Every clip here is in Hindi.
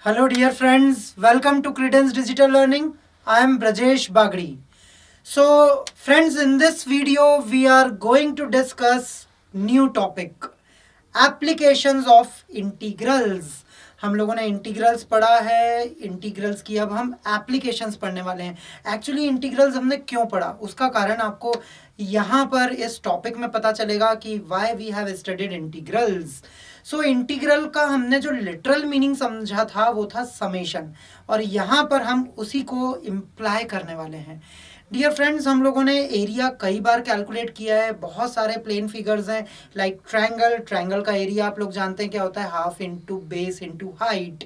Hello dear friends, welcome to Credence Digital Learning. I am Brajesh Bagri. So friends, in this video we are going to discuss new topic, applications of integrals. हम लोगों ने इंटीग्रल्स पढ़ा है, इंटीग्रल्स की अब हम एप्लीकेशंस पढ़ने वाले हैं। एक्चुअली इंटीग्रल्स हमने क्यों पढ़ा, उसका कारण आपको यहाँ पर इस टॉपिक में पता चलेगा कि why we have studied integrals. So integral का हमने जो लिटरल मीनिंग समझा था वो था समेशन, और यहाँ पर हम उसी को इम्प्लाई करने वाले हैं। डियर फ्रेंड्स, हम लोगों ने एरिया कई बार कैलकुलेट किया है, बहुत सारे प्लेन फिगर्स हैं लाइक ट्रायंगल। ट्रायंगल का एरिया आप लोग जानते हैं क्या होता है, half into base into height.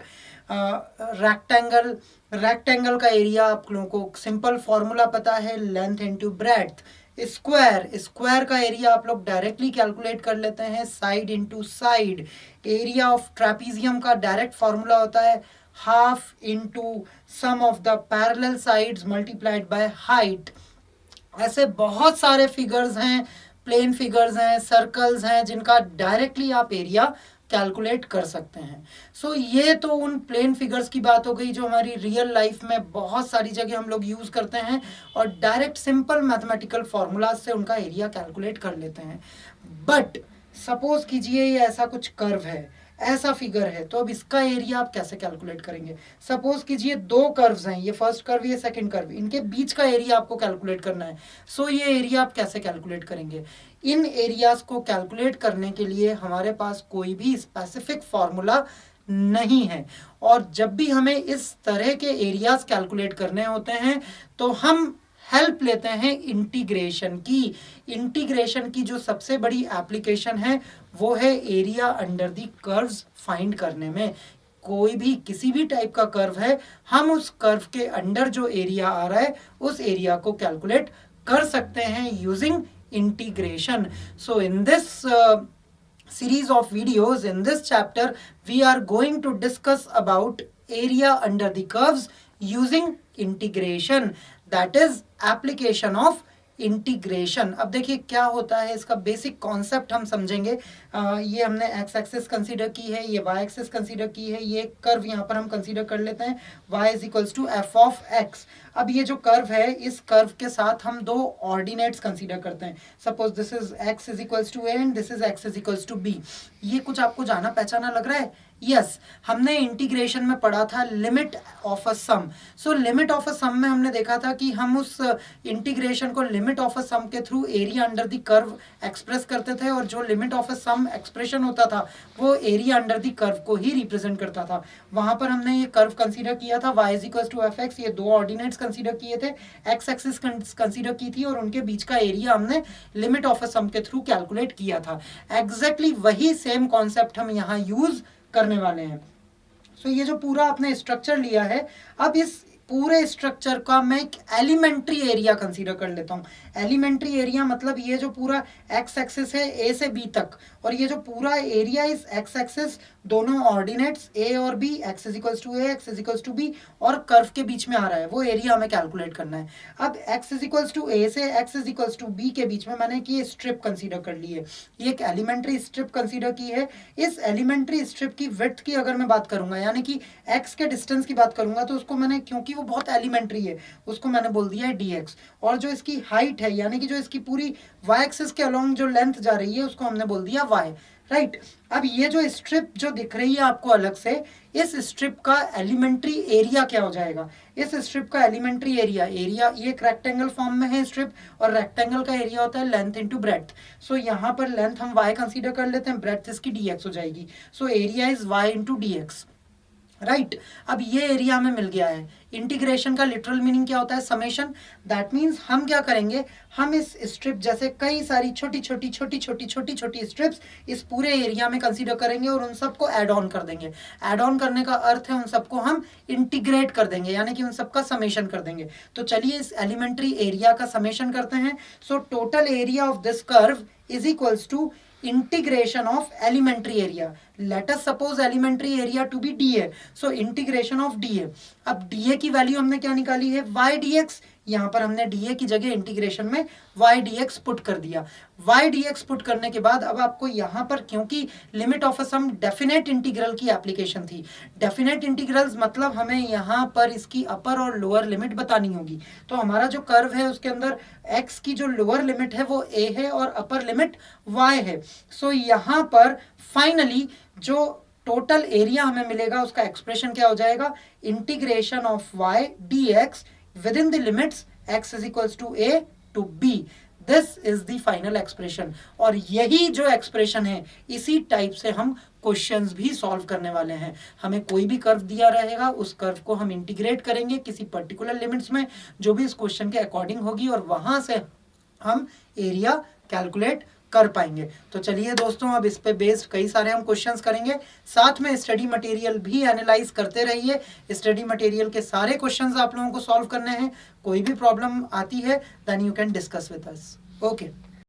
Rectangle, rectangle का एरिया आप लोगों को सिंपल फॉर्मूला पता है, length into breadth. Square, square का एरिया आप लोग डायरेक्टली कैलकुलेट कर लेते हैं, side into side. Area of trapezium का डायरेक्ट फॉर्मूला होता है half into sum of the parallel sides multiplied by height. ऐसे बहुत सारे फिगर्स हैं, प्लेन फिगर्स हैं, सर्कल्स हैं, जिनका डायरेक्टली आप एरिया कैलकुलेट कर सकते हैं। सो ये तो उन प्लेन फिगर्स की बात हो गई जो हमारी रियल लाइफ में बहुत सारी जगह हम लोग यूज़ करते हैं और डायरेक्ट सिंपल मैथमेटिकल फॉर्मूलाज से उनका एरिया कैलकुलेट कर लेते हैं। बट सपोज कीजिए ये ऐसा कुछ कर्व है, ऐसा फिगर है, तो अब इसका एरिया आप कैसे कैलकुलेट करेंगे। सपोज कीजिए दो कर्व्स हैं, ये फर्स्ट कर्व ये सेकंड कर्व, इनके बीच का एरिया आपको कैलकुलेट करना है। सो ये एरिया आप कैसे कैलकुलेट करेंगे। इन एरियाज को कैलकुलेट करने के लिए हमारे पास कोई भी स्पेसिफिक फॉर्मूला नहीं है, और जब भी हमें इस तरह के एरियाज कैलकुलेट करने होते हैं तो हम हेल्प लेते हैं इंटीग्रेशन की। इंटीग्रेशन की जो सबसे बड़ी एप्लीकेशन है वो है area under the curves find करने में। कोई भी किसी भी टाइप का कर्व है, हम उस कर्व के अंडर जो एरिया आ रहा है उस एरिया को कैलकुलेट कर सकते हैं using integration. So in this series of videos, in this chapter, we are going to discuss about area under the curves using integration, that is application of integration. अब देखिए क्या होता है, इसका बेसिक कॉन्सेप्ट हम समझेंगे। ये हमने एक्स एक्सिस कंसीडर की है, ये वाई एक्सिस कंसीडर की है, ये कर्व यहाँ पर हम कंसीडर कर लेते हैं y is equals to F of X. अब ये जो कर्व है, इस कर्व के साथ हम दो ऑर्डिनेट्स कंसीडर करते हैं। Suppose this is x is equals to a and this is x is equals to b। ये कुछ आपको जाना पहचाना लग रहा है। यस, हमने इंटीग्रेशन में पढ़ा था limit of a sum. So limit of a sum में हमने देखा था कि हम उस इंटीग्रेशन को लिमिट ऑफ अ सम के through area under the curve express करते थे, और जो limit of a sum expression होता था वो एरिया अंडर द कर्व को ही रिप्रेजेंट करता था। वहां पर हमने ये कर्व कंसीडर किया था y is equals to F X, ये दो ऑर्डिनेट्स कंसीडर किए थे, एक्स एक्सिस कंसीडर की थी, और उनके बीच का एरिया हमने लिमिट ऑफ अ सम के थ्रू कैलकुलेट किया था। एग्जैक्टली वही सेम कॉन्सेप्ट हम यहाँ यूज करने वाले हैं। सो ये जो पूरा आपने स्ट्रक्चर लिया है, अब इस पूरे स्ट्रक्चर का मैं एक एलिमेंट्री एरिया कंसीडर कर लेता हूँ। एलिमेंट्री एरिया मतलब ये जो पूरा एक्स एक्सिस है ए से बी तक, और ये जो पूरा एरिया इस एक्स एक्सिस दोनों ऑर्डिनेट्स ए और B, X is equals to A, X is equals to B, और कर्व के बीच में आ रहा है, वो एरिया हमें कैलकुलेट करना है। अब X is equals to A से X is equals to B के बीच में मैंने ये स्ट्रिप कंसीडर कर ली है, ये एक एलिमेंट्री स्ट्रिप कंसीडर की है। इस एलिमेंट्री स्ट्रिप की विड्थ की अगर मैं बात करूंगा, यानी कि एक्स के डिस्टेंस की बात करूंगा, तो उसको मैंने, क्योंकि वो बहुत एलिमेंट्री है, उसको मैंने बोल दिया है dx। और जो इसकी हाइट है, यानी कि जो इसकी पूरी y एक्सिस के अलोंग जो लेंथ जा रही है, उसको हमने बोल दिया y, राइट। अब ये जो स्ट्रिप जो दिख रही है आपको अलग से, इस स्ट्रिप का एलिमेंट्री एरिया क्या हो जाएगा। इस स्ट्रिप का एलिमेंट्री एरिया, ये एक रेक्टेंगल फॉर्म में है स्ट्रिप, और रेक्टेंगल का एरिया होता है लेंथ इंटू ब्रेड्थ। सो यहाँ पर लेंथ हम y कंसीडर कर लेते हैं, ब्रेड्थ इसकी dx हो जाएगी। So area is y into dx, right. अब ये एरिया हमें मिल गया है। इंटीग्रेशन का लिटरल मीनिंग क्या होता है, समेशन। दैट मीन्स हम क्या करेंगे, हम इस स्ट्रिप जैसे कई सारी छोटी छोटी छोटी छोटी छोटी छोटी स्ट्रिप्स इस पूरे एरिया में कंसीडर करेंगे और उन सबको ऐड ऑन कर देंगे। ऐड ऑन करने का अर्थ है उन सबको हम इंटीग्रेट कर देंगे, यानी कि उन सबका समेशन कर देंगे। तो चलिए इस एलिमेंट्री एरिया का समेशन करते हैं। So total area of this curve is equals to integration of elementary area. Let us suppose elementary area to be dA. So integration of dA. अब dA की वैल्यू हमने क्या निकाली है, y dx यहाँ पर हमने डी ए की जगह इंटीग्रेशन में वाई डी एक्स पुट कर दिया। वाई डी एक्स पुट करने के बाद अब आपको यहाँ पर, क्योंकि limit of a sum definite integral की एप्लीकेशन थी, डेफिनेट इंटीग्रल्स मतलब हमें यहाँ पर इसकी अपर और लोअर लिमिट बतानी होगी। तो हमारा जो कर्व है उसके अंदर x की जो लोअर लिमिट है वो a है और अपर लिमिट y है। सो यहाँ पर फाइनली जो टोटल एरिया हमें मिलेगा उसका एक्सप्रेशन क्या हो जाएगा, integration of y dx within the limits x is equals to a to b। This is the final expression. और यही जो एक्सप्रेशन है इसी टाइप से हम क्वेश्चंस भी सॉल्व करने वाले हैं। हमें कोई भी कर्व दिया रहेगा, उस कर्व को हम इंटीग्रेट करेंगे किसी पर्टिकुलर लिमिट्स में जो भी इस क्वेश्चन के अकॉर्डिंग होगी, और वहां से हम एरिया कैलकुलेट कर पाएंगे। तो चलिए दोस्तों, अब इस पे बेस्ड कई सारे हम क्वेश्चंस करेंगे, साथ में स्टडी मटेरियल भी एनालाइज करते रहिए। स्टडी मटेरियल के सारे क्वेश्चंस आप लोगों को सॉल्व करने हैं। कोई भी प्रॉब्लम आती है then you can discuss with us. Okay.